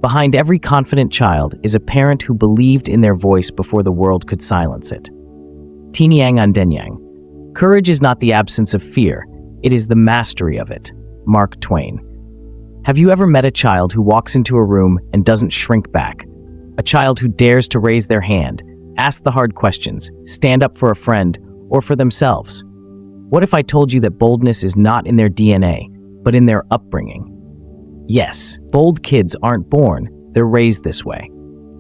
Behind every confident child is a parent who believed in their voice before the world could silence it. Tinyang Andenyang. Courage is not the absence of fear, it is the mastery of it. Mark Twain. Have you ever met a child who walks into a room and doesn't shrink back? A child who dares to raise their hand, ask the hard questions, stand up for a friend, or for themselves? What if I told you that boldness is not in their DNA, but in their upbringing? Yes, bold kids aren't born, they're raised this way.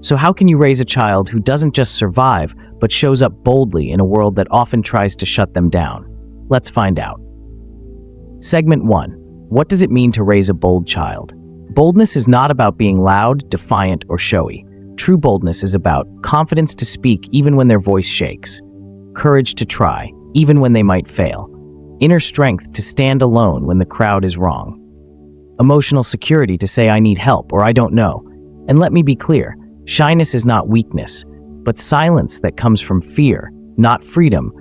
So how can you raise a child who doesn't just survive, but shows up boldly in a world that often tries to shut them down? Let's find out. Segment 1. What does it mean to raise a bold child? Boldness is not about being loud, defiant, or showy. True boldness is about confidence to speak even when their voice shakes, courage to try, even when they might fail, inner strength to stand alone when the crowd is wrong, emotional security to say I need help or I don't know. And let me be clear, shyness is not weakness, but silence that comes from fear, not freedom,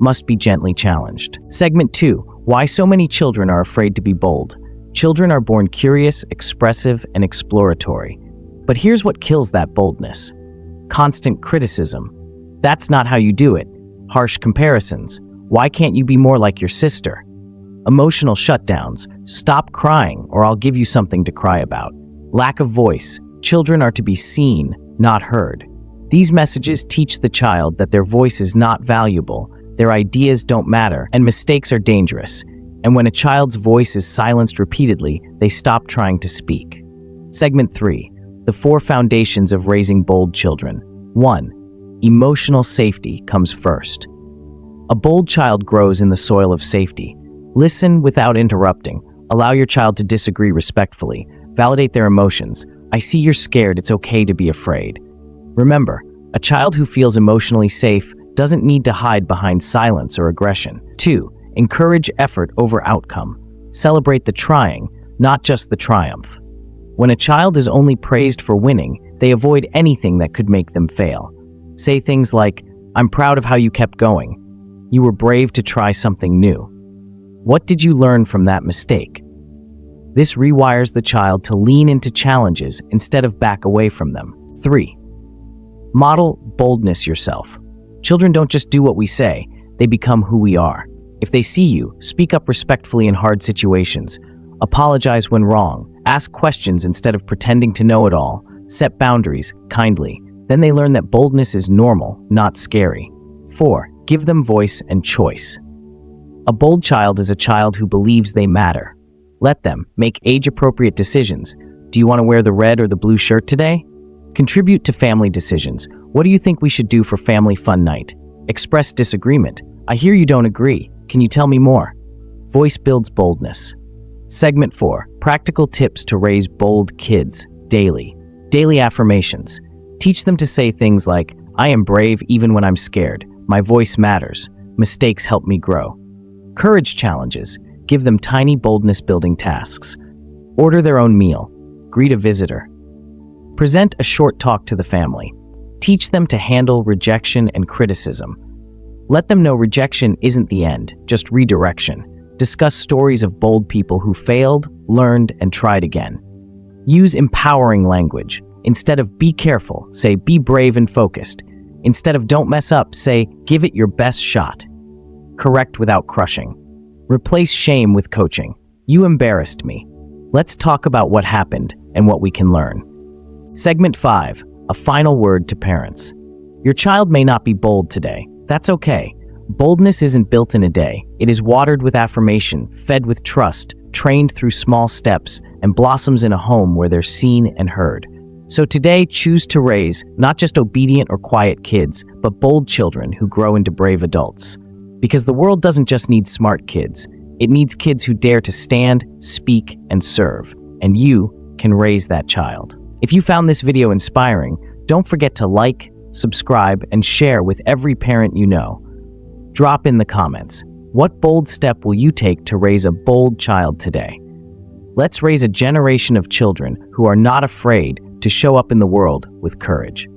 must be gently challenged. Segment 2. Why so many children are afraid to be bold. Children are born curious, expressive, and exploratory. But here's what kills that boldness. Constant criticism. That's not how you do it. Harsh comparisons. Why can't you be more like your sister? Emotional shutdowns. Stop crying or I'll give you something to cry about. Lack of voice. Children are to be seen, not heard. These messages teach the child that their voice is not valuable, their ideas don't matter, and mistakes are dangerous. And when a child's voice is silenced repeatedly, they stop trying to speak. Segment 3. The 4 foundations of raising bold children. 1. Emotional safety comes first. A bold child grows in the soil of safety. Listen without interrupting. Allow your child to disagree respectfully. Validate their emotions. I see you're scared, it's okay to be afraid. Remember, a child who feels emotionally safe doesn't need to hide behind silence or aggression. 2. Encourage effort over outcome. Celebrate the trying, not just the triumph. When a child is only praised for winning, they avoid anything that could make them fail. Say things like, I'm proud of how you kept going. You were brave to try something new. What did you learn from that mistake? This rewires the child to lean into challenges instead of back away from them. 3. Model boldness yourself. Children don't just do what we say, they become who we are. If they see you, speak up respectfully in hard situations. Apologize when wrong. Ask questions instead of pretending to know it all. Set boundaries, kindly. Then they learn that boldness is normal, not scary. 4. Give them voice and choice. A bold child is a child who believes they matter. Let them make age-appropriate decisions. Do you want to wear the red or the blue shirt today? Contribute to family decisions. What do you think we should do for family fun night? Express disagreement. I hear you don't agree. Can you tell me more? Voice builds boldness. Segment 4. Practical tips to raise bold kids daily. Daily affirmations. Teach them to say things like, I am brave even when I'm scared. My voice matters. Mistakes help me grow. Courage challenges. Give them tiny boldness-building tasks. Order their own meal. Greet a visitor. Present a short talk to the family. Teach them to handle rejection and criticism. Let them know rejection isn't the end, just redirection. Discuss stories of bold people who failed, learned, and tried again. Use empowering language. Instead of be careful, say be brave and focused. Instead of don't mess up, say give it your best shot. Correct without crushing. Replace shame with coaching. You embarrassed me. Let's talk about what happened and what we can learn. Segment 5. A final word to parents. Your child may not be bold today. That's okay. Boldness isn't built in a day. It is watered with affirmation, fed with trust, trained through small steps, and blossoms in a home where they're seen and heard. So today, choose to raise not just obedient or quiet kids, but bold children who grow into brave adults. Because the world doesn't just need smart kids. It needs kids who dare to stand, speak, and serve. And you can raise that child. If you found this video inspiring, don't forget to like, subscribe, and share with every parent you know. Drop in the comments. What bold step will you take to raise a bold child today? Let's raise a generation of children who are not afraid to show up in the world with courage.